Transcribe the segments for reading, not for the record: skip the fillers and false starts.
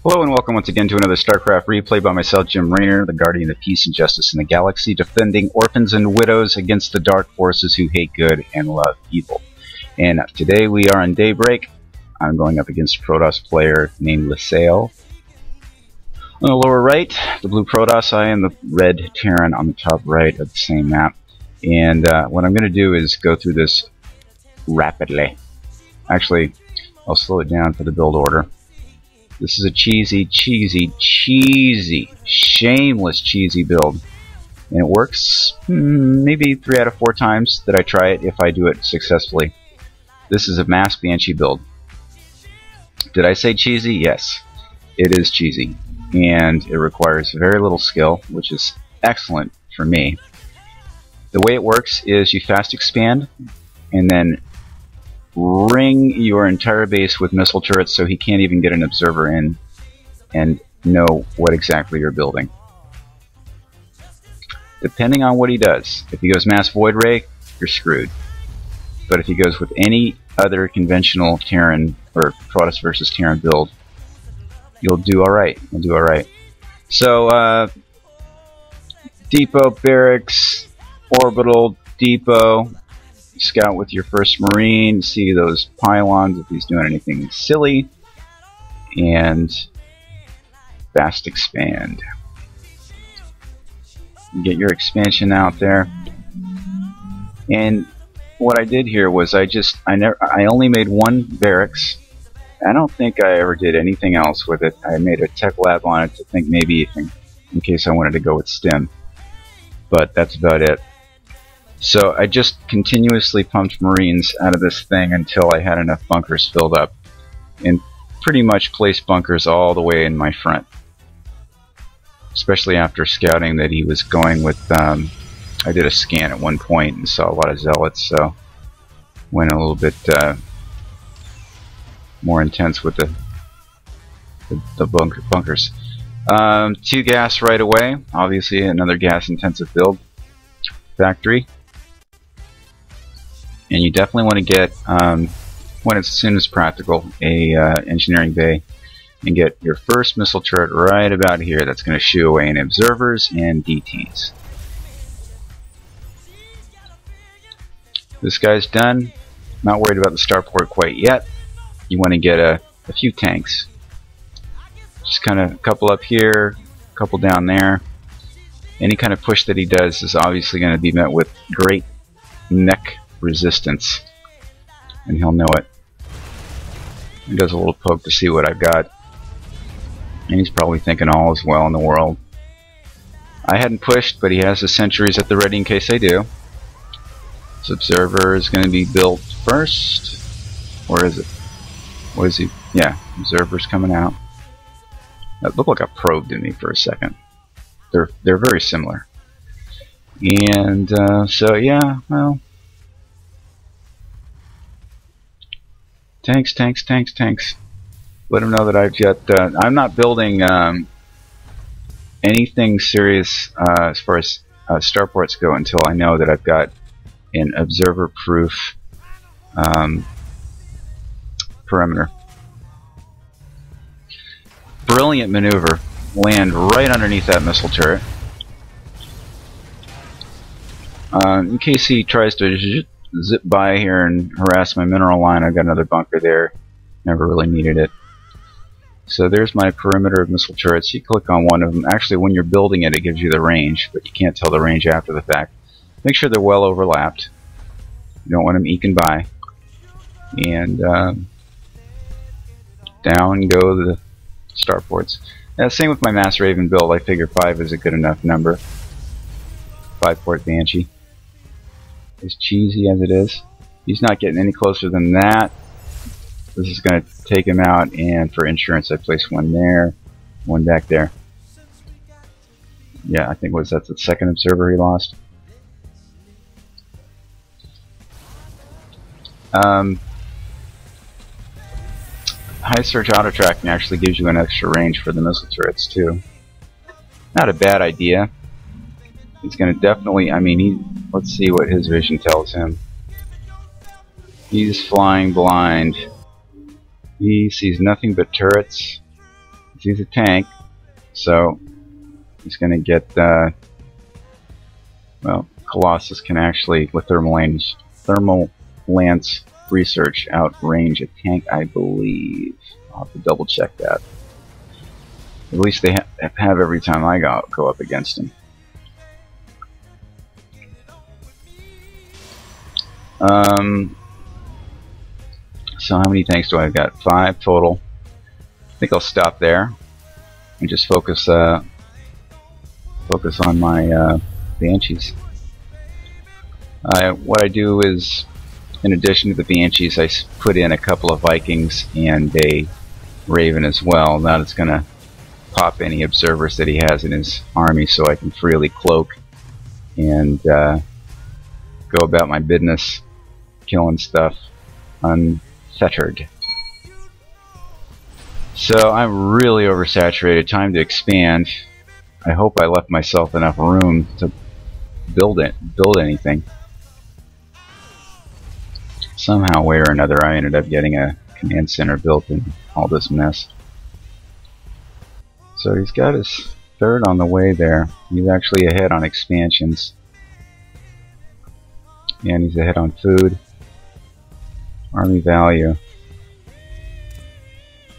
Hello and welcome once again to another StarCraft replay by myself, Jim Raynor, the Guardian of Peace and Justice in the Galaxy, defending orphans and widows against the dark forces who hate good and love evil. And today we are on Daybreak. I'm going up against a Protoss player named Lasalle. On the lower right, the blue Protoss, I am the red Terran on the top right of the same map. And what I'm going to do is go through this rapidly. Actually, I'll slow it down for the build order. This is a cheesy, shameless cheesy build. And it works maybe 3 out of 4 times that I try it if I do it successfully. This is a mass banshee build. Did I say cheesy? Yes. It is cheesy. And it requires very little skill, which is excellent for me. The way it works is you fast expand and then ring your entire base with missile turrets so he can't even get an observer in and know what exactly you're building. Depending on what he does, if he goes mass void ray, you're screwed. But if he goes with any other conventional Terran or Protoss versus Terran build, you'll do alright. You'll do alright. So, depot, barracks, orbital, depot. Scout with your first Marine, see those pylons if he's doing anything silly, and fast expand. Get your expansion out there. And what I did here was I only made one barracks. I don't think I ever did anything else with it. I made a tech lab on it to think maybe in case I wanted to go with STEM. But that's about it. So I just continuously pumped Marines out of this thing until I had enough bunkers filled up, and pretty much placed bunkers all the way in my front. Especially after scouting that he was going with, I did a scan at one point and saw a lot of zealots, so went a little bit more intense with the bunkers. 2 gas right away, obviously another gas intensive build. Factory. And you definitely want to get, when it's as soon as practical, a engineering bay, and get your first missile turret right about here. That's going to shoo away any observers and DTs. This guy's done. Not worried about the starport quite yet. You want to get a few tanks. Just kind of a couple up here, a couple down there. Any kind of push that he does is obviously going to be met with great neck resistance, and he'll know it. He does a little poke to see what I've got, and he's probably thinking all is well in the world. I hadn't pushed, but he has the sentries at the ready in case I do. This observer is going to be built first. Where is it? What is he? Yeah, observer's coming out. That looked like a probe to me for a second. They're very similar. And so yeah, well, tanks. Let them know that I've got. I'm not building anything serious as far as starports go until I know that I've got an observer-proof perimeter. Brilliant maneuver. Land right underneath that missile turret. In case he tries to zip by here and harass my mineral line, I've got another bunker there. Never really needed it. So there's my perimeter of missile turrets. You click on one of them. Actually, when you're building it, it gives you the range, but you can't tell the range after the fact. Make sure they're well overlapped. You don't want them eking by. And down go the starports. Same with my Mass Raven build. I figure 5 is a good enough number. 5-port Banshee. As cheesy as it is. He's not getting any closer than that. This is going to take him out, and for insurance I place one there, one back there. Yeah, I think that's the second observer he lost. High Search Auto Tracking actually gives you an extra range for the missile turrets too. Not a bad idea. He's going to definitely, let's see what his vision tells him. He's flying blind. He sees nothing but turrets. He's a tank, so he's going to get, well, Colossus can actually, with thermal lance research, outrange a tank, I believe. I'll have to double check that. At least they have every time I go up against him. So how many tanks do I have got? 5 total. I think I'll stop there and just focus on my Banshees. What I do is, in addition to the Banshees, I put in a couple of Vikings and a Raven as well. Now it's going to pop any observers that he has in his army, so I can freely cloak and go about my business, killing stuff unfettered. So I'm really oversaturated. Time to expand. I hope I left myself enough room to build anything. Somehow, way or another, I ended up getting a command center built in all this mess. So he's got his 3rd on the way there. He's actually ahead on expansions. And he's ahead on food. Army value.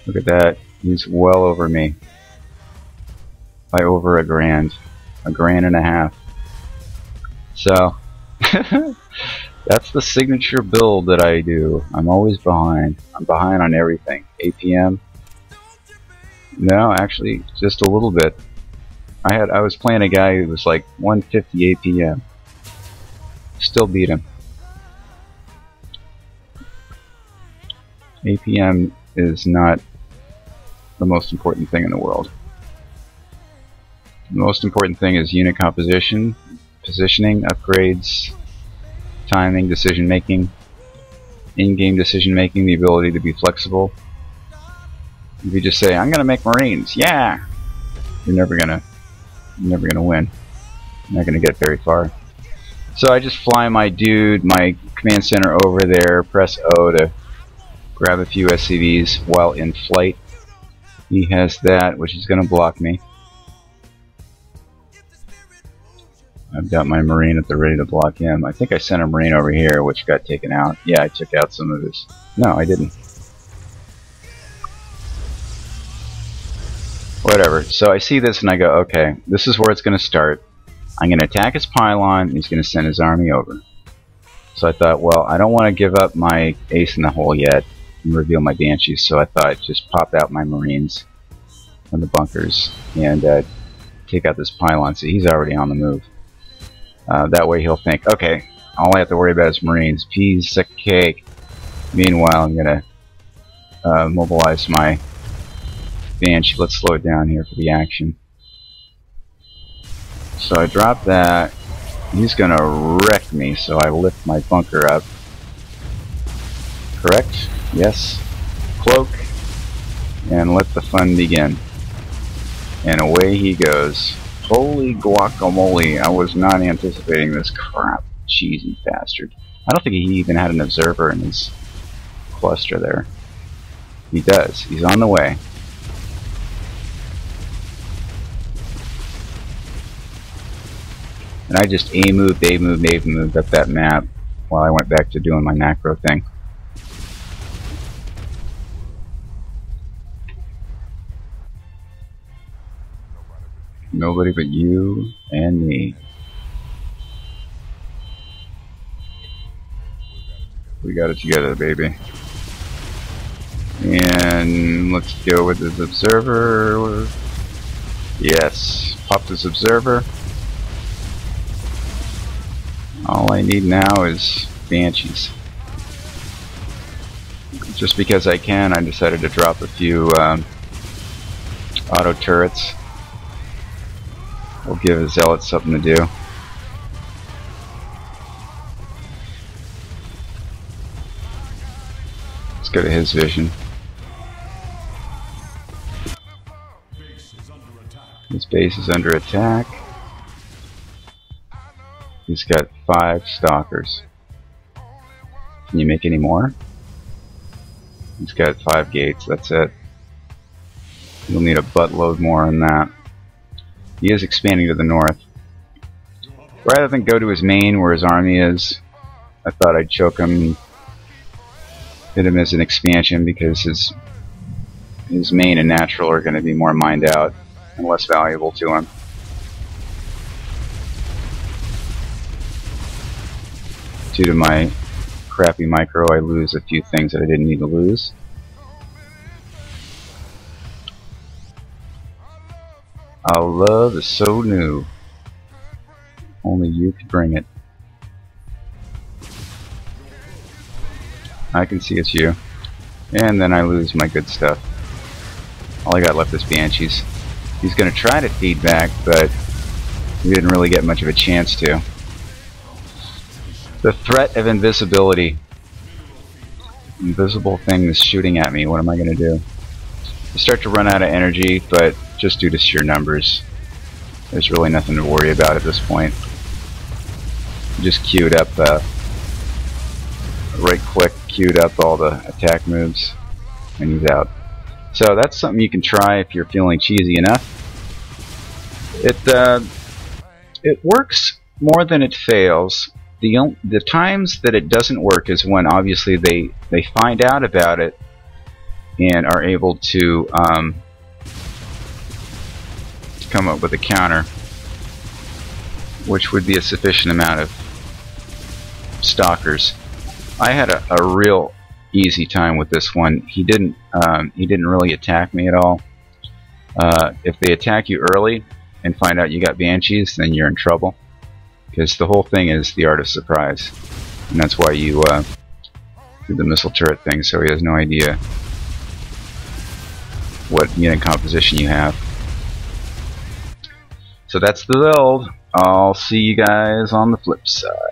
Look at that. He's well over me. By over a grand. A grand and a half. So, that's the signature build that I do. I'm always behind. I'm behind on everything. APM. No, actually, just a little bit. I was playing a guy who was like 150 APM. Still beat him. APM is not the most important thing in the world. The most important thing is unit composition, positioning, upgrades, timing, decision making, in-game decision making, the ability to be flexible. If you just say, "I'm gonna make Marines," yeah, you're never gonna win. You're not gonna get very far. So I just fly my command center over there, press O to grab a few SCVs while in flight. He has that, which is gonna block me. I've got my Marine at the ready to block him. I think I sent a Marine over here, which got taken out. Yeah, I took out some of his... No, I didn't. Whatever. So I see this and I go, okay, this is where it's going to start. I'm going to attack his pylon, and he's going to send his army over. So I thought, well, I don't want to give up my ace in the hole yet and reveal my Banshees, so I thought I'd just pop out my Marines from the bunkers and take out this pylon. See, he's already on the move. That way he'll think, okay, all I have to worry about is Marines. Piece of cake. Meanwhile, I'm going to mobilize my Banshee. Let's slow it down here for the action. So I drop that. He's going to wreck me, so I lift my bunker up. Correct? Yes. Cloak. And let the fun begin. And away he goes. Holy guacamole, I was not anticipating this crap. Cheesy bastard. I don't think he even had an observer in his cluster there. He does. He's on the way. And I just A-moved up that map while I went back to doing my macro thing. Nobody but you and me. We got it together, baby. And let's go with this observer. Yes, pop this observer. All I need now is Banshees. Just because I can, I decided to drop a few auto turrets. We'll give the Zealots something to do. Let's go to his vision. His base is under attack. He's got 5 stalkers. Can you make any more? He's got 5 gates, that's it. You'll need a buttload more on that. He is expanding to the north. Rather than go to his main where his army is, I thought I'd choke him, hit him as an expansion, because his main and natural are going to be more mined out and less valuable to him. Due to my crappy micro, I lose a few things that I didn't need to lose. Our love is so new. Only you could bring it. I can see it's you. And then I lose my good stuff. All I got left is Banshees. He's going to try to feed back, but we didn't really get much of a chance to. The threat of invisibility. Invisible thing is shooting at me. What am I going to do? I start to run out of energy, but just due to sheer numbers, there's really nothing to worry about at this point. Just queued up, right click, queued up all the attack moves, and he's out. So that's something you can try if you're feeling cheesy enough. It works more than it fails. The times that it doesn't work is when obviously they find out about it and are able to come up with a counter, which would be a sufficient amount of stalkers. I had a real easy time with this one. He didn't really attack me at all. If they attack you early and find out you got Banshees, then you're in trouble, because the whole thing is the art of surprise, and that's why you do the missile turret thing, so he has no idea what unit composition you have. So that's the build. I'll see you guys on the flip side.